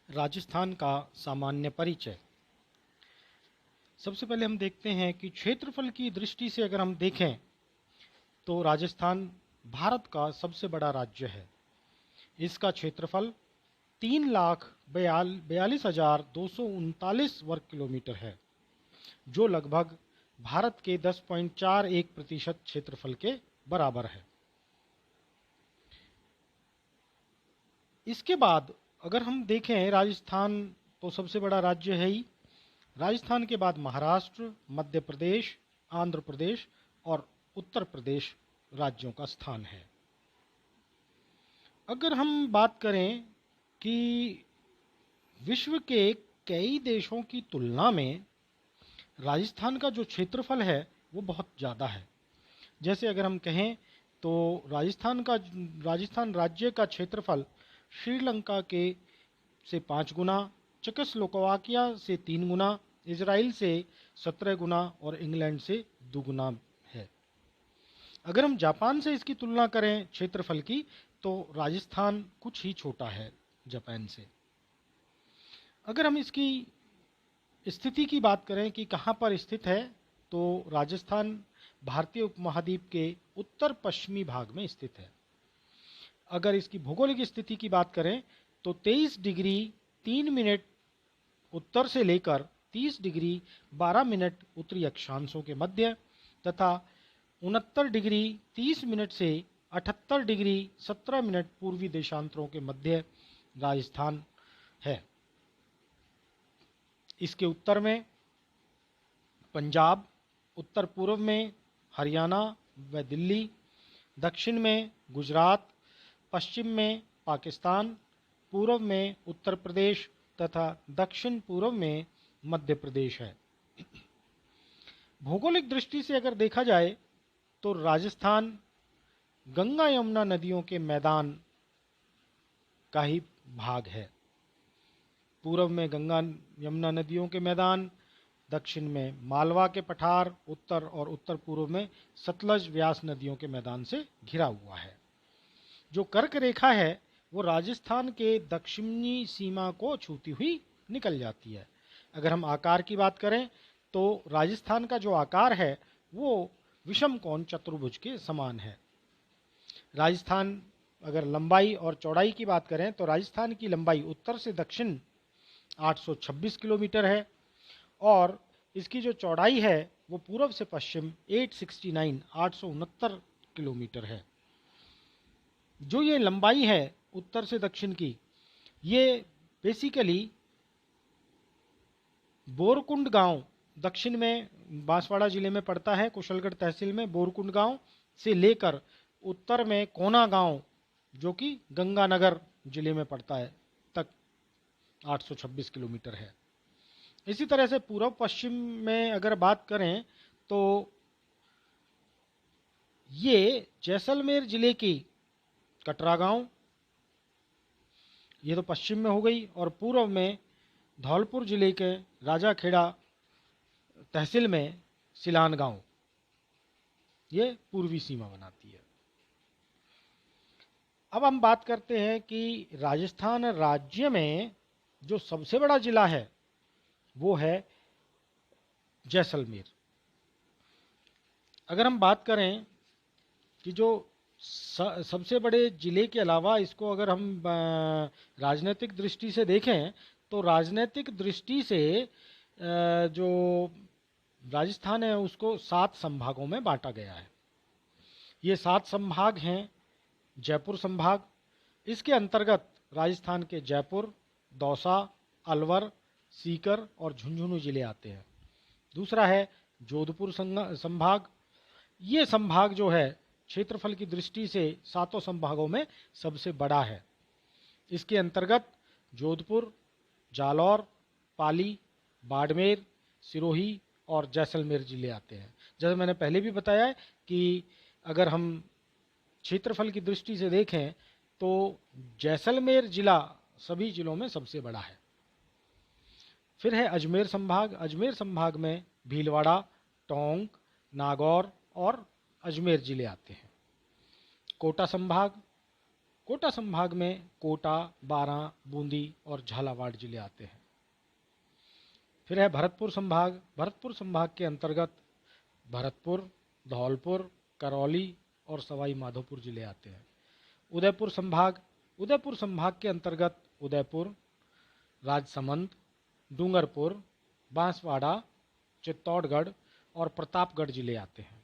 राजस्थान का सामान्य परिचय। सबसे पहले हम देखते हैं कि क्षेत्रफल की दृष्टि से अगर हम देखें तो राजस्थान भारत का सबसे बड़ा राज्य है। इसका क्षेत्रफल 3,42,239 वर्ग किलोमीटर है, जो लगभग भारत के 10.41% क्षेत्रफल के बराबर है। इसके बाद अगर हम देखें, राजस्थान तो सबसे बड़ा राज्य है ही। राजस्थान के बाद महाराष्ट्र, मध्य प्रदेश, आंध्र प्रदेश और उत्तर प्रदेश राज्यों का स्थान है। अगर हम बात करें कि विश्व के कई देशों की तुलना में राजस्थान का जो क्षेत्रफल है वो बहुत ज़्यादा है। जैसे अगर हम कहें तो राजस्थान राज्य का क्षेत्रफल श्रीलंका के से 5 गुना, चेकोस्लोवाकिया से 3 गुना, इजराइल से 17 गुना और इंग्लैंड से 2 गुना है। अगर हम जापान से इसकी तुलना करें क्षेत्रफल की, तो राजस्थान कुछ ही छोटा है जापान से। अगर हम इसकी स्थिति की बात करें कि कहाँ पर स्थित है, तो राजस्थान भारतीय उपमहाद्वीप के उत्तर पश्चिमी भाग में स्थित है। अगर इसकी भौगोलिक स्थिति की बात करें तो 23 डिग्री 3 मिनट उत्तर से लेकर 30 डिग्री 12 मिनट उत्तरी अक्षांशों के मध्य तथा 69 डिग्री 30 मिनट से 78 डिग्री 17 मिनट पूर्वी देशांतरों के मध्य राजस्थान है। इसके उत्तर में पंजाब, उत्तर पूर्व में हरियाणा व दिल्ली, दक्षिण में गुजरात, पश्चिम में पाकिस्तान, पूर्व में उत्तर प्रदेश तथा दक्षिण पूर्व में मध्य प्रदेश है। भौगोलिक दृष्टि से अगर देखा जाए तो राजस्थान गंगा यमुना नदियों के मैदान का ही भाग है। पूर्व में गंगा यमुना नदियों के मैदान, दक्षिण में मालवा के पठार, उत्तर और उत्तर पूर्व में सतलज व्यास नदियों के मैदान से घिरा हुआ है। जो कर्क रेखा है वो राजस्थान के दक्षिणी सीमा को छूती हुई निकल जाती है। अगर हम आकार की बात करें तो राजस्थान का जो आकार है वो विषम कोण चतुर्भुज के समान है। राजस्थान अगर लंबाई और चौड़ाई की बात करें तो राजस्थान की लंबाई उत्तर से दक्षिण 826 किलोमीटर है और इसकी जो चौड़ाई है वो पूर्व से पश्चिम 869 किलोमीटर है। जो ये लंबाई है उत्तर से दक्षिण की, ये बेसिकली बोरकुंड गांव दक्षिण में बांसवाड़ा जिले में पड़ता है, कुशलगढ़ तहसील में बोरकुंड गांव से लेकर उत्तर में कोना गांव जो कि गंगानगर जिले में पड़ता है तक 826 किलोमीटर है। इसी तरह से पूर्व पश्चिम में अगर बात करें तो ये जैसलमेर जिले की कटरा गांव, ये तो पश्चिम में हो गई, और पूर्व में धौलपुर जिले के राजाखेड़ा तहसील में सिलान गांव, ये पूर्वी सीमा बनाती है। अब हम बात करते हैं कि राजस्थान राज्य में जो सबसे बड़ा जिला है वो है जैसलमेर। अगर हम बात करें कि जो सबसे बड़े जिले के अलावा इसको अगर हम राजनीतिक दृष्टि से देखें तो राजनीतिक दृष्टि से जो राजस्थान है उसको 7 संभागों में बांटा गया है। ये 7 संभाग हैं। जयपुर संभाग, इसके अंतर्गत राजस्थान के जयपुर, दौसा, अलवर, सीकर और झुंझुनू जिले आते हैं। दूसरा है जोधपुर संभाग। ये संभाग जो है क्षेत्रफल की दृष्टि से 7 संभागों में सबसे बड़ा है। इसके अंतर्गत जोधपुर, जालौर, पाली, बाड़मेर, सिरोही और जैसलमेर जिले आते हैं। जैसे मैंने पहले भी बताया है कि अगर हम क्षेत्रफल की दृष्टि से देखें तो जैसलमेर जिला सभी जिलों में सबसे बड़ा है। फिर है अजमेर संभाग। अजमेर संभाग में भीलवाड़ा, टोंक, नागौर और अजमेर जिले आते हैं। कोटा संभाग, कोटा संभाग में कोटा, बारां, बूंदी और झालावाड़ जिले आते हैं। फिर है भरतपुर संभाग। भरतपुर संभाग के अंतर्गत भरतपुर, धौलपुर, करौली और सवाई माधोपुर जिले आते हैं। उदयपुर संभाग। उदयपुर संभाग के अंतर्गत उदयपुर, राजसमंद, डूंगरपुर, बांसवाड़ा, चित्तौड़गढ़ और प्रतापगढ़ जिले आते हैं।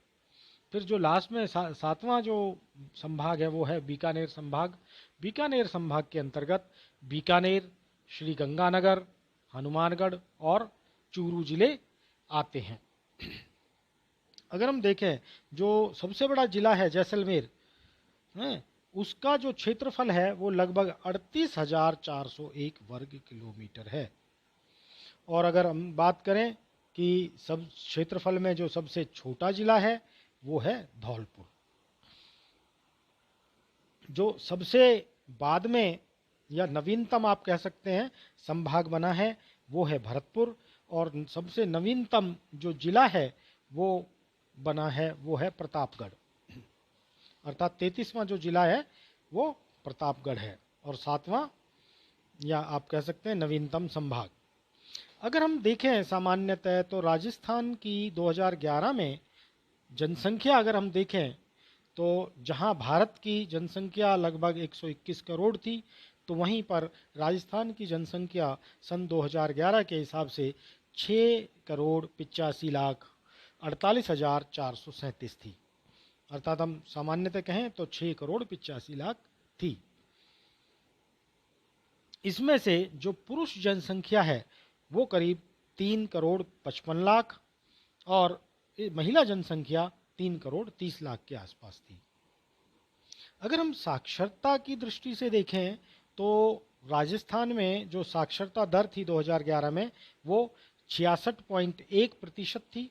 फिर जो लास्ट में सातवां जो संभाग है वो है बीकानेर संभाग। बीकानेर संभाग के अंतर्गत बीकानेर, श्री गंगानगर, हनुमानगढ़ और चूरू जिले आते हैं। अगर हम देखें जो सबसे बड़ा जिला है जैसलमेर, उसका जो क्षेत्रफल है वो लगभग 38,401 वर्ग किलोमीटर है। और अगर हम बात करें कि सब क्षेत्रफल में जो सबसे छोटा जिला है वो है धौलपुर। जो सबसे बाद में या नवीनतम आप कह सकते हैं संभाग बना है वो है भरतपुर, और सबसे नवीनतम जो जिला है वो बना है वो है प्रतापगढ़। अर्थात 33वां जो जिला है वो प्रतापगढ़ है और 7वां या आप कह सकते हैं नवीनतम संभाग। अगर हम देखें सामान्यतः तो राजस्थान की 2011 में जनसंख्या अगर हम देखें तो जहां भारत की जनसंख्या लगभग 121 करोड़ थी, तो वहीं पर राजस्थान की जनसंख्या सन 2011 के हिसाब से 6,85,48,437 थी। अर्थात हम सामान्यतः कहें तो 6,85,00,000 थी। इसमें से जो पुरुष जनसंख्या है वो करीब 3,55,00,000 और महिला जनसंख्या 3,30,00,000 के आसपास थी। अगर हम साक्षरता की दृष्टि से देखें तो राजस्थान में जो साक्षरता दर थी 2011 में वो 66.1% थी,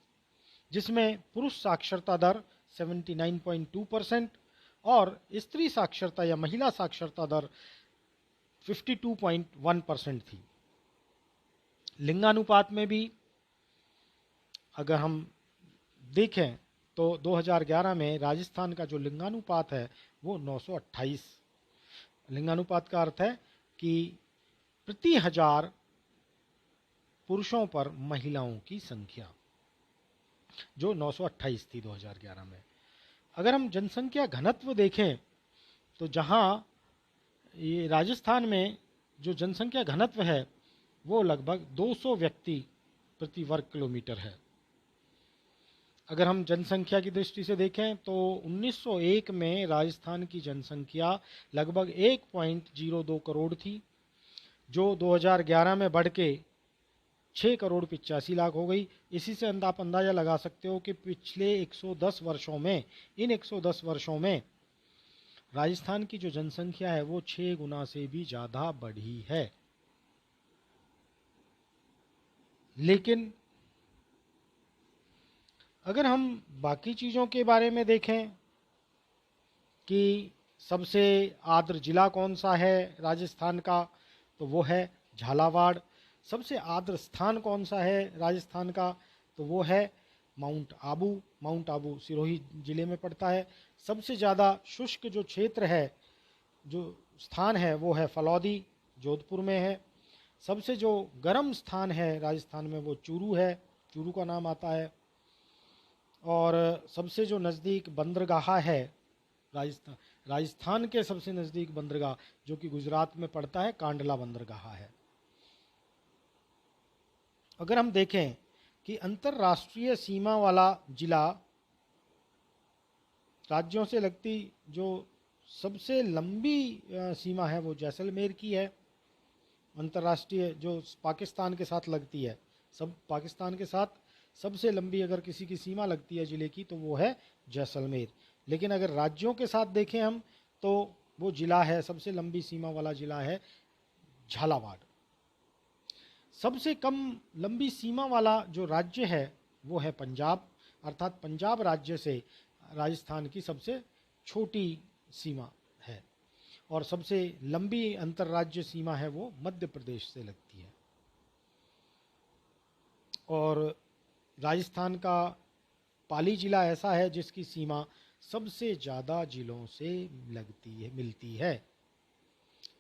जिसमें पुरुष साक्षरता दर 79.2% और स्त्री साक्षरता या महिला साक्षरता दर 52.1% थी। लिंगानुपात में भी अगर हम देखें तो 2011 में राजस्थान का जो लिंगानुपात है वो 928। लिंगानुपात का अर्थ है कि प्रति 1000 पुरुषों पर महिलाओं की संख्या, जो 928 थी 2011 में। अगर हम जनसंख्या घनत्व देखें तो जहां ये राजस्थान में जो जनसंख्या घनत्व है वो लगभग 200 व्यक्ति प्रति वर्ग किलोमीटर है। अगर हम जनसंख्या की दृष्टि से देखें तो 1901 में राजस्थान की जनसंख्या लगभग 1.02 करोड़ थी, जो 2011 में बढ़ के 6,85,00,000 हो गई। इसी से आप अंदाज़ा लगा सकते हो कि पिछले 110 वर्षों में, इन 110 वर्षों में राजस्थान की जो जनसंख्या है वो 6 गुना से भी ज़्यादा बढ़ी है। लेकिन अगर हम बाकी चीज़ों के बारे में देखें कि सबसे आर्द्र जिला कौन सा है राजस्थान का, तो वो है झालावाड़। सबसे आर्द्र स्थान कौन सा है राजस्थान का, तो वो है माउंट आबू। माउंट आबू सिरोही जिले में पड़ता है। सबसे ज़्यादा शुष्क जो क्षेत्र है, जो स्थान है वो है फलौदी, जोधपुर में है। सबसे जो गर्म स्थान है राजस्थान में वो चूरू है, चूरू का नाम आता है। और सबसे जो नज़दीक बंदरगाह है राजस्थान के सबसे नज़दीक बंदरगाह जो कि गुजरात में पड़ता है, कांडला बंदरगाह है। अगर हम देखें कि अंतर्राष्ट्रीय सीमा वाला जिला, राज्यों से लगती जो सबसे लंबी सीमा है वो जैसलमेर की है। अंतर्राष्ट्रीय जो पाकिस्तान के साथ लगती है, सब पाकिस्तान के साथ सबसे लंबी अगर किसी की सीमा लगती है जिले की तो वो है जैसलमेर। लेकिन अगर राज्यों के साथ देखें हम तो वो जिला है, सबसे लंबी सीमा वाला जिला है झालावाड़। सबसे कम लंबी सीमा वाला जो राज्य है वो है पंजाब। अर्थात पंजाब राज्य से राजस्थान की सबसे छोटी सीमा है। और सबसे लंबी अंतर्राज्य सीमा है वो मध्य प्रदेश से लगती है। और राजस्थान का पाली जिला ऐसा है जिसकी सीमा सबसे ज़्यादा जिलों से लगती है, मिलती है।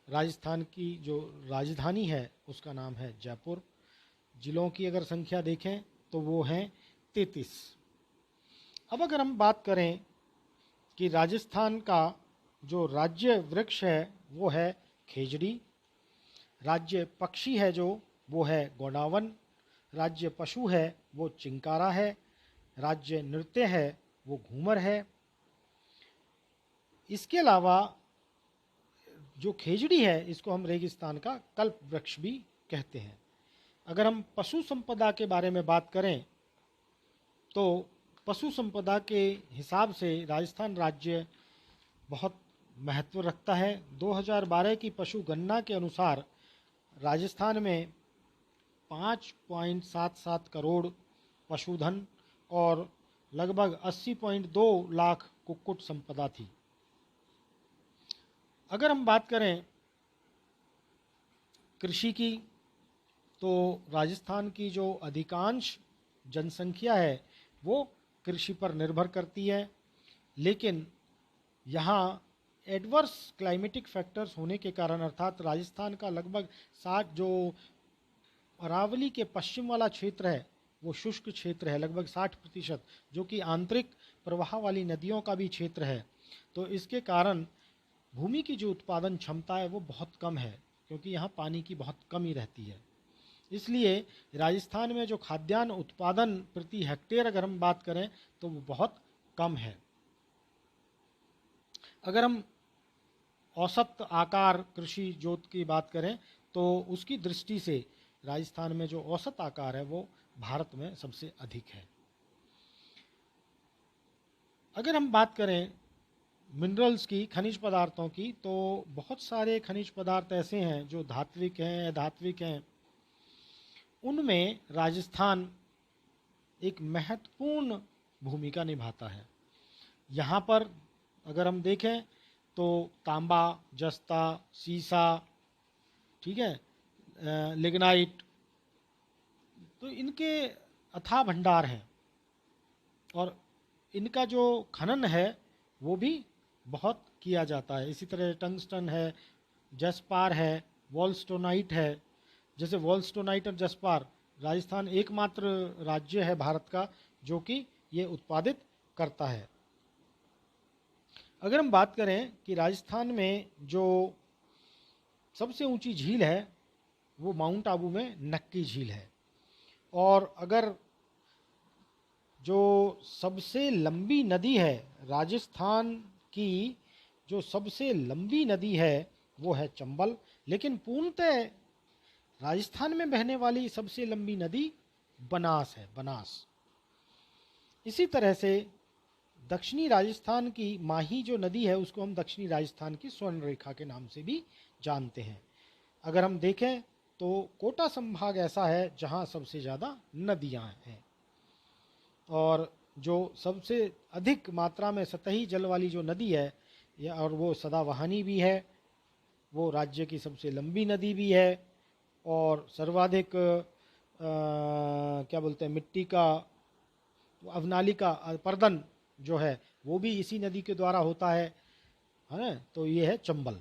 राजस्थान की जो राजधानी है उसका नाम है जयपुर। जिलों की अगर संख्या देखें तो वो हैं 33। अब अगर हम बात करें कि राजस्थान का जो राज्य वृक्ष है वो है खेजड़ी, राज्य पक्षी है जो वो है गौडावन, राज्य पशु है वो चिंकारा है, राज्य नृत्य है वो घूमर है। इसके अलावा जो खेजड़ी है इसको हम रेगिस्तान का कल्प वृक्ष भी कहते हैं। अगर हम पशु संपदा के बारे में बात करें तो पशु संपदा के हिसाब से राजस्थान राज्य बहुत महत्व रखता है। 2012 की पशु गणना के अनुसार राजस्थान में 5.77 करोड़ पशुधन और लगभग 80.2 लाख कुक्कुट संपदा थी। अगर हम बात करें कृषि की तो राजस्थान की जो अधिकांश जनसंख्या है वो कृषि पर निर्भर करती है, लेकिन यहाँ एडवर्स क्लाइमेटिक फैक्टर्स होने के कारण अर्थात राजस्थान का लगभग 60 जो अरावली के पश्चिम वाला क्षेत्र है वो शुष्क क्षेत्र है, लगभग 60%, जो कि आंतरिक प्रवाह वाली नदियों का भी क्षेत्र है। तो इसके कारण भूमि की जो उत्पादन क्षमता है वो बहुत कम है, क्योंकि यहाँ पानी की बहुत कमी रहती है। इसलिए राजस्थान में जो खाद्यान्न उत्पादन प्रति हेक्टेयर अगर हम बात करें तो वो बहुत कम है। अगर हम औसत आकार कृषि जोत की बात करें तो उसकी दृष्टि से राजस्थान में जो औसत आकार है वो भारत में सबसे अधिक है। अगर हम बात करें मिनरल्स की, खनिज पदार्थों की, तो बहुत सारे खनिज पदार्थ ऐसे हैं जो धात्विक हैं, अधात्विक हैं। उनमें राजस्थान एक महत्वपूर्ण भूमिका निभाता है। यहाँ पर अगर हम देखें तो तांबा, जस्ता, सीसा, ठीक है, लिग्नाइट, तो इनके अथाह भंडार हैं और इनका जो खनन है वो भी बहुत किया जाता है। इसी तरह टंगस्टन है, जसपार है, वॉलस्टोनाइट है। जैसे वॉलस्टोनाइट और जसपार राजस्थान एकमात्र राज्य है भारत का जो कि ये उत्पादित करता है। अगर हम बात करें कि राजस्थान में जो सबसे ऊंची झील है वो माउंट आबू में नक्की झील है, और अगर जो सबसे लंबी नदी है राजस्थान की, जो सबसे लंबी नदी है वो है चंबल, लेकिन पूर्णतः राजस्थान में बहने वाली सबसे लंबी नदी बनास है, बनास। इसी तरह से दक्षिणी राजस्थान की माही जो नदी है उसको हम दक्षिणी राजस्थान की स्वर्ण रेखा के नाम से भी जानते हैं। अगर हम देखें तो कोटा संभाग ऐसा है जहां सबसे ज़्यादा नदियां हैं, और जो सबसे अधिक मात्रा में सतही जल वाली जो नदी है या और वो सदाबहानी भी है, वो राज्य की सबसे लंबी नदी भी है, और सर्वाधिक क्या बोलते हैं मिट्टी का अवनाली का पर्दन जो है वो भी इसी नदी के द्वारा होता है ना। तो ये है चंबल।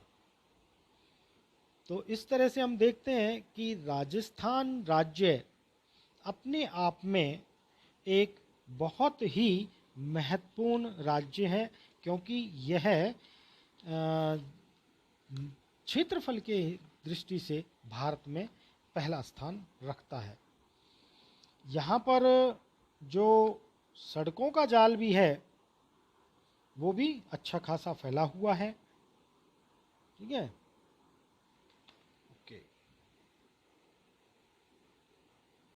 तो इस तरह से हम देखते हैं कि राजस्थान राज्य अपने आप में एक बहुत ही महत्वपूर्ण राज्य है, क्योंकि यह क्षेत्रफल के दृष्टि से भारत में पहला स्थान रखता है। यहाँ पर जो सड़कों का जाल भी है वो भी अच्छा खासा फैला हुआ है, ठीक है।